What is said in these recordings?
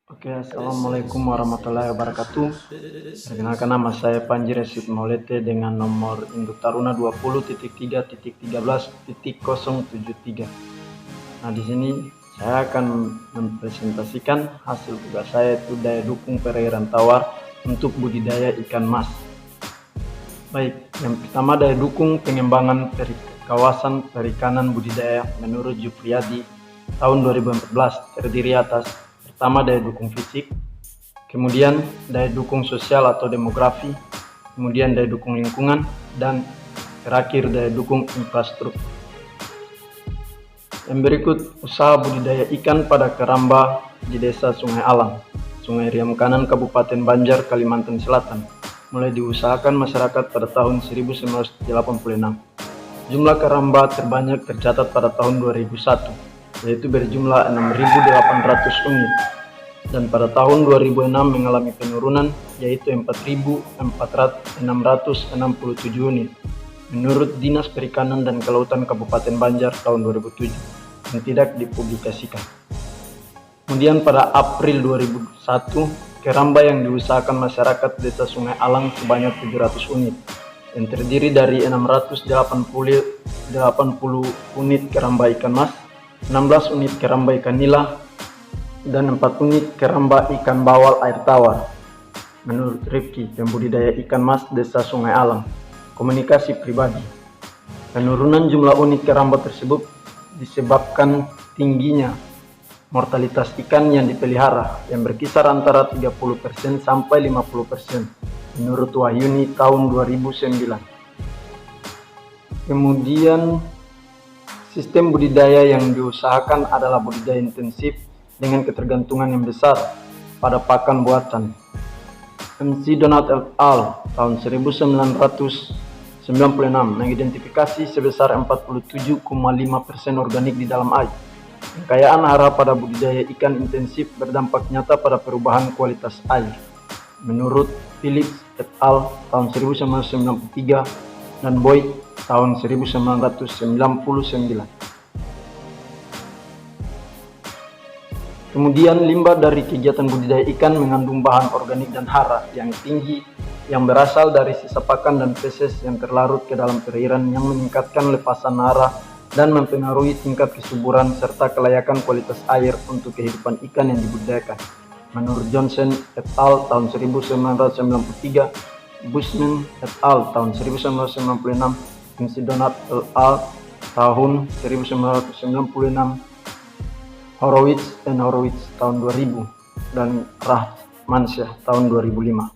Oke, assalamualaikum warahmatullahi wabarakatuh. Perkenalkan, nama saya Panji Resid Maulete dengan nomor induk Taruna 20.3.13.073. Nah, di sini saya akan mempresentasikan hasil tugas saya, itu daya dukung perairan tawar untuk budidaya ikan mas. Baik, yang pertama daya dukung pengembangan kawasan perikanan budidaya menurut Jupriyadi tahun 2014 terdiri atas pertama daya dukung fisik, kemudian daya dukung sosial atau demografi, kemudian daya dukung lingkungan, dan terakhir daya dukung infrastruktur. Yang berikut usaha budidaya ikan pada keramba di Desa Sungai Alang, Sungai Riam Kanan, Kabupaten Banjar, Kalimantan Selatan, mulai diusahakan masyarakat pada tahun 1986. Jumlah keramba terbanyak tercatat pada tahun 2001, yaitu berjumlah 6.800 unit, dan pada tahun 2006 mengalami penurunan, yaitu 4.667 unit, menurut Dinas Perikanan dan Kelautan Kabupaten Banjar tahun 2007, yang tidak dipublikasikan. Kemudian pada April 2001, keramba yang diusahakan masyarakat Desa Sungai Alang sebanyak 700 unit, yang terdiri dari 680 unit keramba ikan mas, 16 unit keramba ikan nila, dan 4 unit keramba ikan bawal air tawar. Menurut Rifki, pembudidaya ikan mas Desa Sungai Alang, komunikasi pribadi, penurunan jumlah unit keramba tersebut disebabkan tingginya mortalitas ikan yang dipelihara yang berkisar antara 30% sampai 50%, menurut Wahyuni tahun 2009. Kemudian sistem budidaya yang diusahakan adalah budidaya intensif dengan ketergantungan yang besar pada pakan buatan. MC Donat et al. Tahun 1996 mengidentifikasi sebesar 47,5% organik di dalam air. Kekayaan hara pada budidaya ikan intensif berdampak nyata pada perubahan kualitas air, menurut Phillips et al. Tahun 1993 dan Boyd tahun 1999. Kemudian limbah dari kegiatan budidaya ikan mengandung bahan organik dan hara yang tinggi yang berasal dari sisa pakan dan feses yang terlarut ke dalam perairan, yang meningkatkan lepasan hara dan mempengaruhi tingkat kesuburan serta kelayakan kualitas air untuk kehidupan ikan yang dibudidayakan, menurut Johnson et al. Tahun 1993, Bushman et al. Tahun 1996, MC Donat et al. Tahun 1996, Horowitz dan Horowitz tahun 2000, dan Rahmansyah tahun 2005,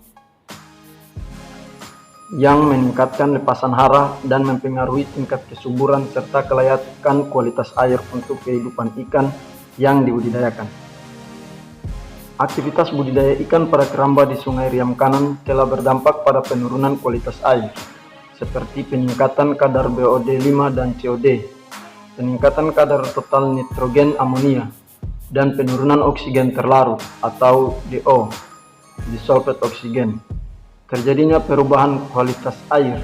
yang meningkatkan lepasan hara dan mempengaruhi tingkat kesuburan serta kelayakan kualitas air untuk kehidupan ikan yang dibudidayakan. Aktivitas budidaya ikan pada keramba di Sungai Riam Kanan telah berdampak pada penurunan kualitas air, seperti peningkatan kadar BOD5 dan COD, peningkatan kadar total nitrogen amonia, dan penurunan oksigen terlarut atau DO, dissolved oxygen. Terjadinya perubahan kualitas air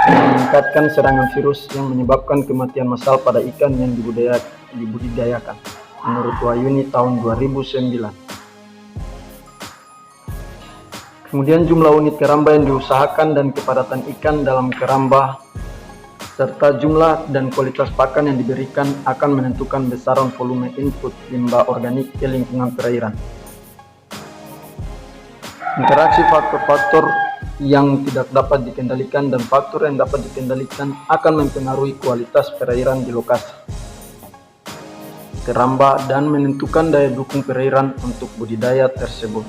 meningkatkan serangan virus yang menyebabkan kematian massal pada ikan yang dibudidayakan, menurut Wahyuni tahun 2009. Kemudian jumlah unit keramba yang diusahakan dan kepadatan ikan dalam keramba serta jumlah dan kualitas pakan yang diberikan akan menentukan besaran volume input limbah organik ke lingkungan perairan. Interaksi faktor-faktor yang tidak dapat dikendalikan dan faktor yang dapat dikendalikan akan mempengaruhi kualitas perairan di lokasi keramba dan menentukan daya dukung perairan untuk budidaya tersebut.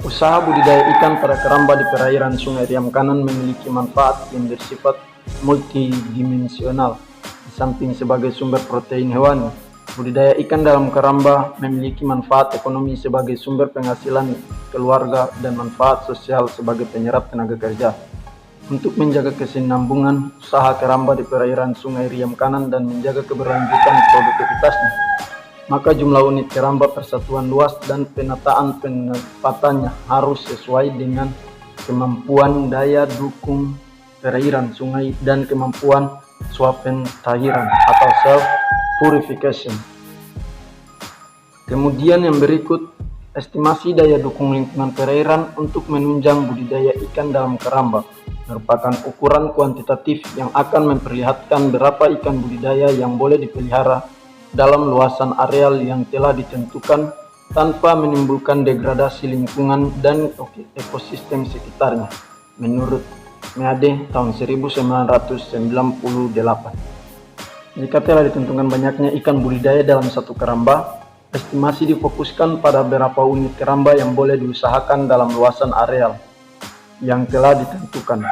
Usaha budidaya ikan pada keramba di perairan Sungai Riam Kanan memiliki manfaat yang bersifat multidimensional. Di samping sebagai sumber protein hewani, budidaya ikan dalam keramba memiliki manfaat ekonomi sebagai sumber penghasilan keluarga dan manfaat sosial sebagai penyerap tenaga kerja. Untuk menjaga kesinambungan usaha keramba di perairan Sungai Riam Kanan dan menjaga keberlanjutan produktivitasnya, maka jumlah unit keramba persatuan luas dan penataan penempatannya harus sesuai dengan kemampuan daya dukung perairan sungai dan kemampuan swapentahiran atau self purification. Kemudian yang berikut, estimasi daya dukung lingkungan perairan untuk menunjang budidaya ikan dalam keramba merupakan ukuran kuantitatif yang akan memperlihatkan berapa ikan budidaya yang boleh dipelihara dalam luasan areal yang telah ditentukan tanpa menimbulkan degradasi lingkungan dan ekosistem sekitarnya, menurut Meade tahun 1998. Jika telah ditentukan banyaknya ikan budidaya dalam satu keramba, estimasi difokuskan pada berapa unit keramba yang boleh diusahakan dalam luasan areal yang telah ditentukan.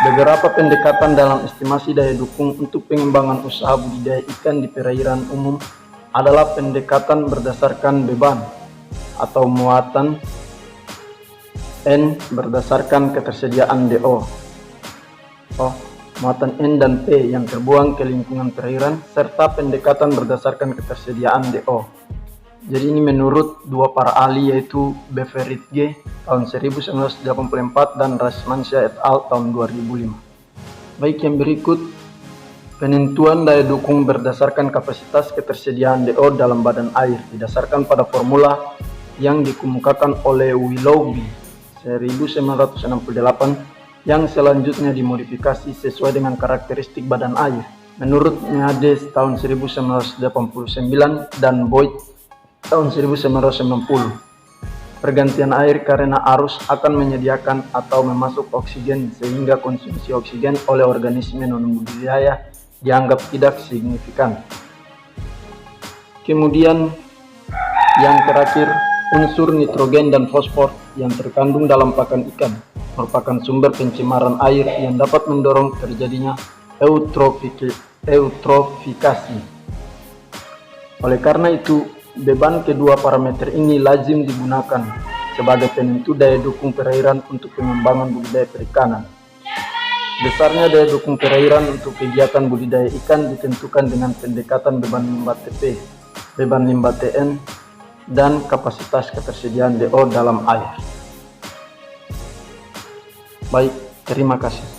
Beberapa pendekatan dalam estimasi daya dukung untuk pengembangan usaha budidaya ikan di perairan umum adalah pendekatan berdasarkan beban atau muatan N berdasarkan ketersediaan DO. Muatan N dan P yang terbuang ke lingkungan perairan, serta pendekatan berdasarkan ketersediaan DO. Jadi ini menurut dua para ahli, yaitu Beveridge tahun 1984 dan Rasmansyah et al. Tahun 2005. Baik, yang berikut, penentuan daya dukung berdasarkan kapasitas ketersediaan DO dalam badan air didasarkan pada formula yang dikemukakan oleh Willoughby 1968 yang selanjutnya dimodifikasi sesuai dengan karakteristik badan air. Menurut Meade tahun 1989 dan Boyd tahun 1990, pergantian air karena arus akan menyediakan atau memasuk oksigen sehingga konsumsi oksigen oleh organisme non-budidaya dianggap tidak signifikan. Kemudian yang terakhir, unsur nitrogen dan fosfor yang terkandung dalam pakan ikan merupakan sumber pencemaran air yang dapat mendorong terjadinya eutrofikasi. Oleh karena itu, beban kedua parameter ini lazim digunakan sebagai penentu daya dukung perairan untuk pengembangan budidaya perikanan. Besarnya daya dukung perairan untuk kegiatan budidaya ikan ditentukan dengan pendekatan beban limbah TP, beban limbah TN, dan kapasitas ketersediaan DO dalam air. Baik, terima kasih.